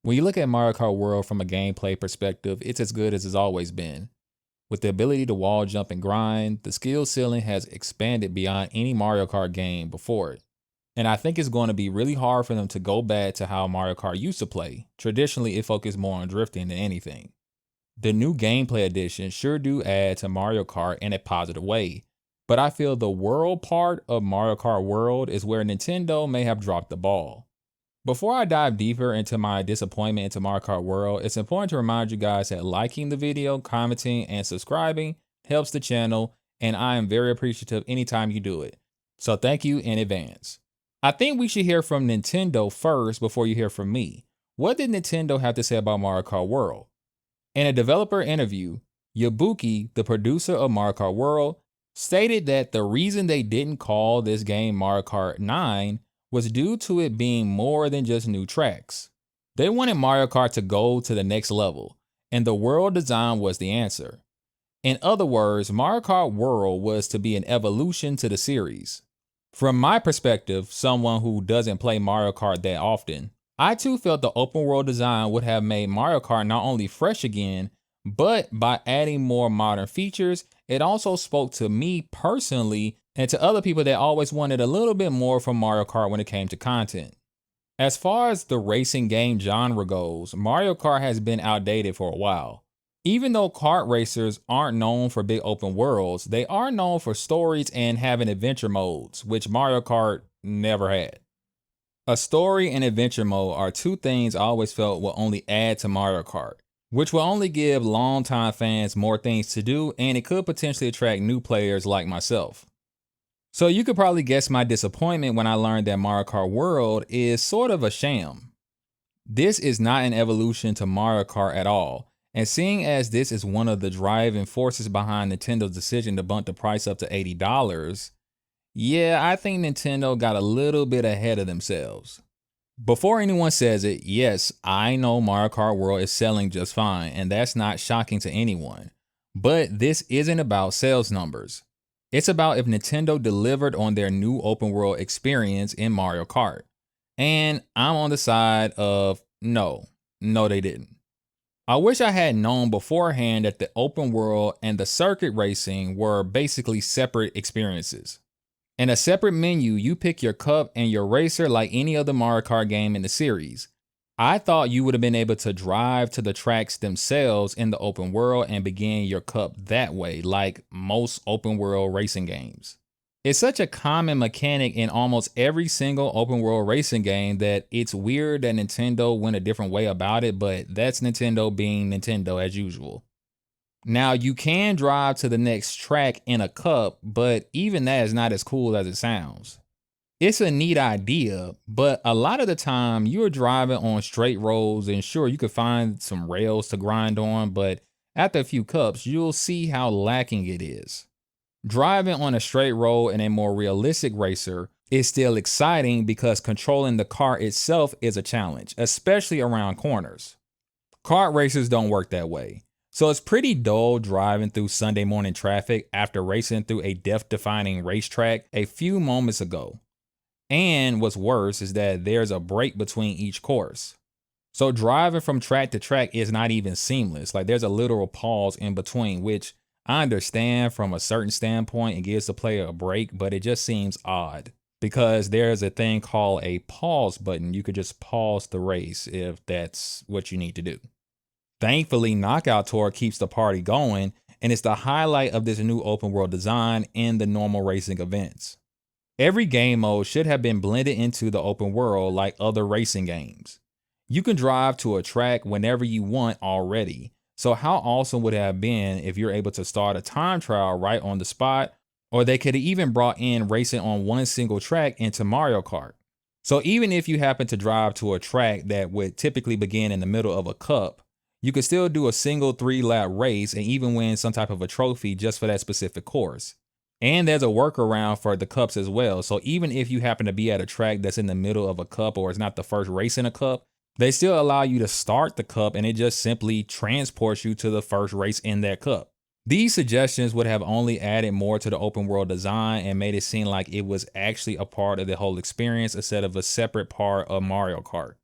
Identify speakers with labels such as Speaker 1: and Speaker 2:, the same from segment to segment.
Speaker 1: When you look at Mario Kart World from a gameplay perspective, it's as good as it's always been. With the ability to wall jump and grind, the skill ceiling has expanded beyond any Mario Kart game before it. And I think it's going to be really hard for them to go back to how Mario Kart used to play. Traditionally, it focused more on drifting than anything. The new gameplay additions sure do add to Mario Kart in a positive way, but I feel the world part of Mario Kart World is where Nintendo may have dropped the ball. Before I dive deeper into my disappointment into Mario Kart World, it's important to remind you guys that liking the video, commenting, and subscribing helps the channel, and I am very appreciative anytime you do it. So thank you in advance. I think we should hear from Nintendo first before you hear from me. What did Nintendo have to say about Mario Kart World? In a developer interview, Yabuki, the producer of Mario Kart World, stated that the reason they didn't call this game Mario Kart 9 was due to it being more than just new tracks. They wanted Mario Kart to go to the next level, and the world design was the answer. In other words, Mario Kart World was to be an evolution to the series. From my perspective, someone who doesn't play Mario Kart that often, I too felt the open world design would have made Mario Kart not only fresh again, but by adding more modern features, it also spoke to me personally and to other people that always wanted a little bit more from Mario Kart when it came to content. As far as the racing game genre goes, Mario Kart has been outdated for a while. Even though kart racers aren't known for big open worlds, they are known for stories and having adventure modes, which Mario Kart never had. A story and adventure mode are two things I always felt will only add to Mario Kart, which will only give longtime fans more things to do, and it could potentially attract new players like myself. So you could probably guess my disappointment when I learned that Mario Kart World is sort of a sham. This is not an evolution to Mario Kart at all, and seeing as this is one of the driving forces behind Nintendo's decision to bump the price up to $80, yeah, I think Nintendo got a little bit ahead of themselves. Before anyone says it, yes, I know Mario Kart World is selling just fine, and that's not shocking to anyone. But this isn't about sales numbers. It's about if Nintendo delivered on their new open world experience in Mario Kart. And I'm on the side of no, they didn't. I wish I had known beforehand that the open world and the circuit racing were basically separate experiences. In a separate menu, you pick your cup and your racer like any other Mario Kart game in the series. I thought you would have been able to drive to the tracks themselves in the open world and begin your cup that way, like most open world racing games. It's such a common mechanic in almost every single open world racing game that it's weird that Nintendo went a different way about it, but that's Nintendo being Nintendo as usual. Now, you can drive to the next track in a cup, but even that is not as cool as it sounds. It's a neat idea, but a lot of the time you're driving on straight roads, and sure, you could find some rails to grind on, but after a few cups, you'll see how lacking it is. Driving on a straight road in a more realistic racer is still exciting because controlling the car itself is a challenge, especially around corners. Kart racers don't work that way. So it's pretty dull driving through Sunday morning traffic after racing through a death-defying racetrack a few moments ago. And what's worse is that there's a break between each course. So driving from track to track is not even seamless. Like there's a literal pause in between, which I understand from a certain standpoint and gives the player a break, but it just seems odd because there's a thing called a pause button. You could just pause the race if that's what you need to do. Thankfully, Knockout Tour keeps the party going, and it's the highlight of this new open world design in the normal racing events. Every game mode should have been blended into the open world like other racing games. You can drive to a track whenever you want already, so how awesome would it have been if you're able to start a time trial right on the spot, or they could have even brought in racing on one single track into Mario Kart. So even if you happen to drive to a track that would typically begin in the middle of a cup, you could still do a single 3-lap race and even win some type of a trophy just for that specific course. And there's a workaround for the cups as well. So even if you happen to be at a track that's in the middle of a cup or it's not the first race in a cup, they still allow you to start the cup and it just simply transports you to the first race in that cup. These suggestions would have only added more to the open world design and made it seem like it was actually a part of the whole experience instead of a separate part of Mario Kart.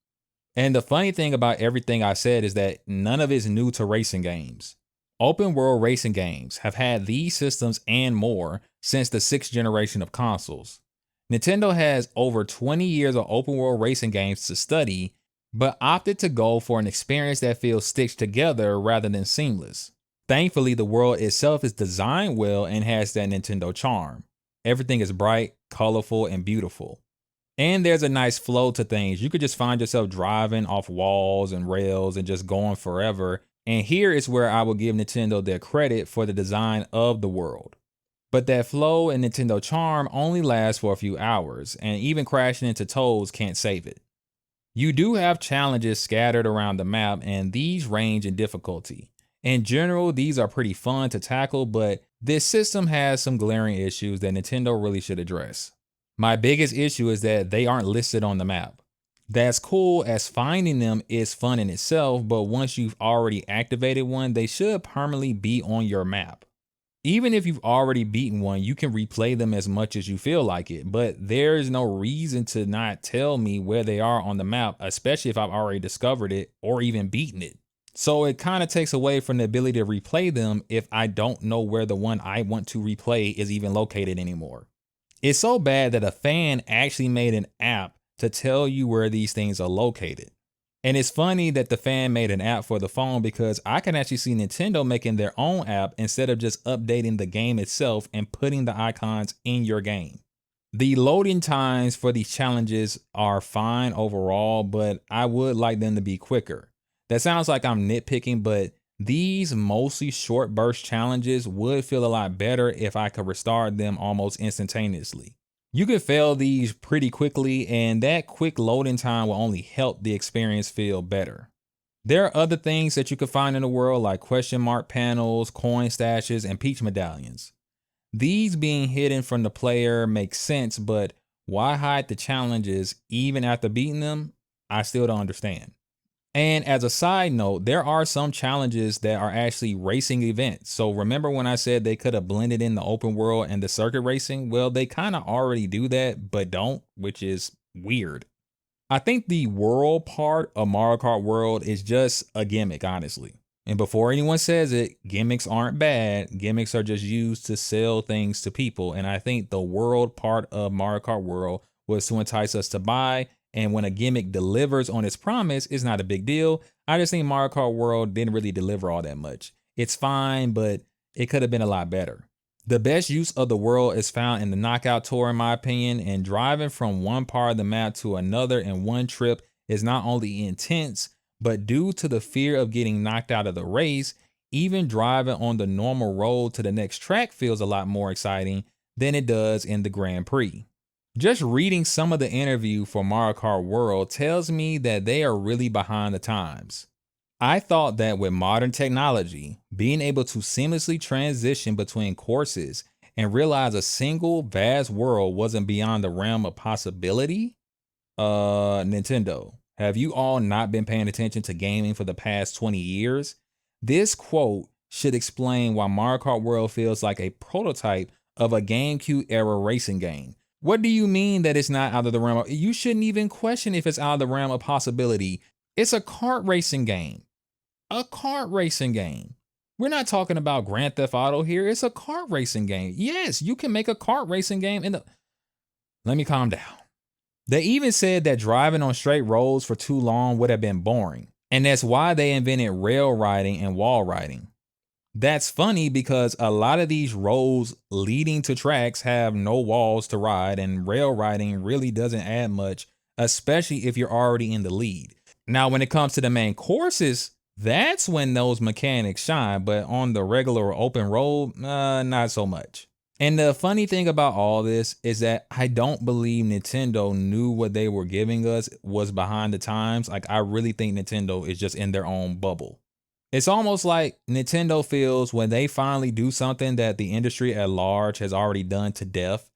Speaker 1: And the funny thing about everything I said is that none of it's new to racing games. Open world racing games have had these systems and more since the sixth generation of consoles. Nintendo has over 20 years of open world racing games to study, but opted to go for an experience that feels stitched together rather than seamless. Thankfully, the world itself is designed well and has that Nintendo charm. Everything is bright, colorful, and beautiful. And there's a nice flow to things. You could just find yourself driving off walls and rails and just going forever. And here is where I will give Nintendo their credit for the design of the world. But that flow and Nintendo charm only lasts for a few hours, and even crashing into Toads can't save it. You do have challenges scattered around the map, and these range in difficulty. In general, these are pretty fun to tackle, but this system has some glaring issues that Nintendo really should address. My biggest issue is that they aren't listed on the map. That's cool, as finding them is fun in itself, but once you've already activated one, they should permanently be on your map. Even if you've already beaten one, you can replay them as much as you feel like it, but there's no reason to not tell me where they are on the map, especially if I've already discovered it or even beaten it. So it kind of takes away from the ability to replay them if I don't know where the one I want to replay is even located anymore. It's so bad that a fan actually made an app to tell you where these things are located. And it's funny that the fan made an app for the phone, because I can actually see Nintendo making their own app instead of just updating the game itself and putting the icons in your game. The loading times for these challenges are fine overall, but I would like them to be quicker. That sounds like I'm nitpicking, but these mostly short burst challenges would feel a lot better if I could restart them almost instantaneously. You can fail these pretty quickly, and that quick loading time will only help the experience feel better. There are other things that you can find in the world, like question mark panels, coin stashes, and peach medallions. These being hidden from the player makes sense, but why hide the challenges even after beating them? I still don't understand. And as a side note, there are some challenges that are actually racing events. So remember when I said they could have blended in the open world and the circuit racing? Well, they kind of already do that, but don't, which is weird. I think the world part of Mario Kart World is just a gimmick, honestly. And before anyone says it, gimmicks aren't bad. Gimmicks are just used to sell things to people. And I think the world part of Mario Kart World was to entice us to buy. And when a gimmick delivers on its promise, it's not a big deal. I just think Mario Kart World didn't really deliver all that much. It's fine, but it could have been a lot better. The best use of the world is found in the Knockout Tour, in my opinion, and driving from one part of the map to another in one trip is not only intense, but due to the fear of getting knocked out of the race, even driving on the normal road to the next track feels a lot more exciting than it does in the Grand Prix. Just reading some of the interview for Mario Kart World tells me that they are really behind the times. I thought that with modern technology, being able to seamlessly transition between courses and realize a single vast world wasn't beyond the realm of possibility. Nintendo, have you all not been paying attention to gaming for the past 20 years? This quote should explain why Mario Kart World feels like a prototype of a GameCube era racing game. What do you mean that it's not out of the realm of, you shouldn't even question if it's out of the realm of possibility. It's a kart racing game. A kart racing game. We're not talking about Grand Theft Auto here. It's a kart racing game. Yes, you can make a kart racing game in the. Let me calm down. They even said that driving on straight roads for too long would have been boring. And that's why they invented rail riding and wall riding. That's funny because a lot of these roads leading to tracks have no walls to ride, and rail riding really doesn't add much, especially if you're already in the lead. Now, when it comes to the main courses, that's when those mechanics shine, but on the regular open road, not so much. And the funny thing about all this is that I don't believe Nintendo knew what they were giving us was behind the times. Like, I really think Nintendo is just in their own bubble. It's almost like Nintendo feels when they finally do something that the industry at large has already done to death,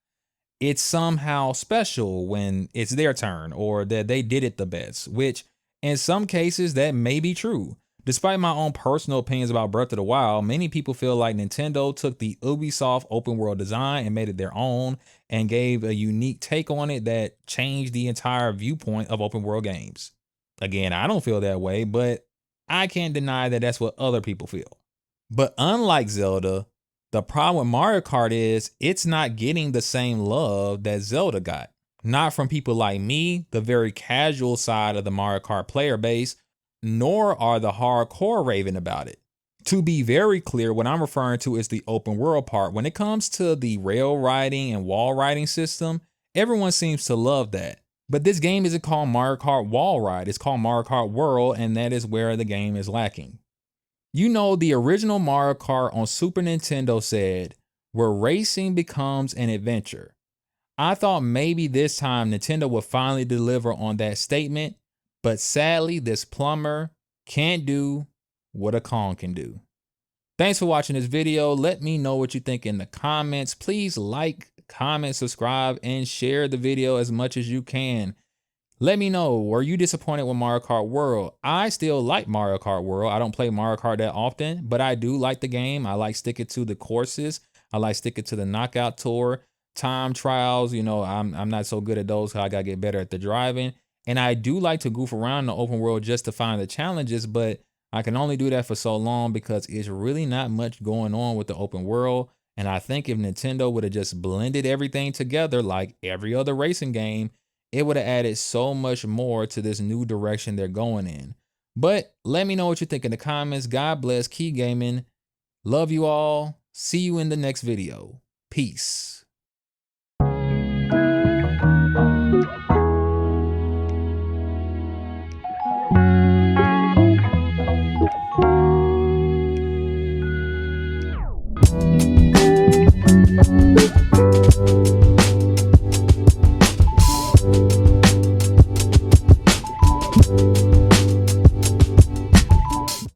Speaker 1: it's somehow special when it's their turn, or that they did it the best, which in some cases that may be true. Despite my own personal opinions about Breath of the Wild, many people feel like Nintendo took the Ubisoft open world design and made it their own and gave a unique take on it that changed the entire viewpoint of open world games. Again, I don't feel that way, but I can't deny that that's what other people feel. But unlike Zelda, the problem with Mario Kart is it's not getting the same love that Zelda got. Not from people like me, the very casual side of the Mario Kart player base, nor are the hardcore raving about it. To be very clear, what I'm referring to is the open world part. When it comes to the rail riding and wall riding system, everyone seems to love that. But this game isn't called Mario Kart Wall Ride, it's called Mario Kart World, and that is where the game is lacking. You know, the original Mario Kart on Super Nintendo said, where racing becomes an adventure. I thought maybe this time Nintendo would finally deliver on that statement, but sadly, this plumber can't do what a Kong can do. Thanks for watching this video. Let me know what you think in the comments. Please like, comment, subscribe, and share the video as much as you can. Let me know, were you disappointed with Mario Kart World? I still like Mario Kart World. I don't play Mario Kart that often, but I do like the game. I like sticking to the courses. I like sticking to the knockout tour, time trials. You know, I'm not so good at those, so I gotta get better at the driving. And I do like to goof around in the open world just to find the challenges, but I can only do that for so long because it's really not much going on with the open world. And I think if Nintendo would have just blended everything together like every other racing game, it would have added so much more to this new direction they're going in. But let me know what you think in the comments. God bless. Keep gaming. Love you all. See you in the next video. Peace.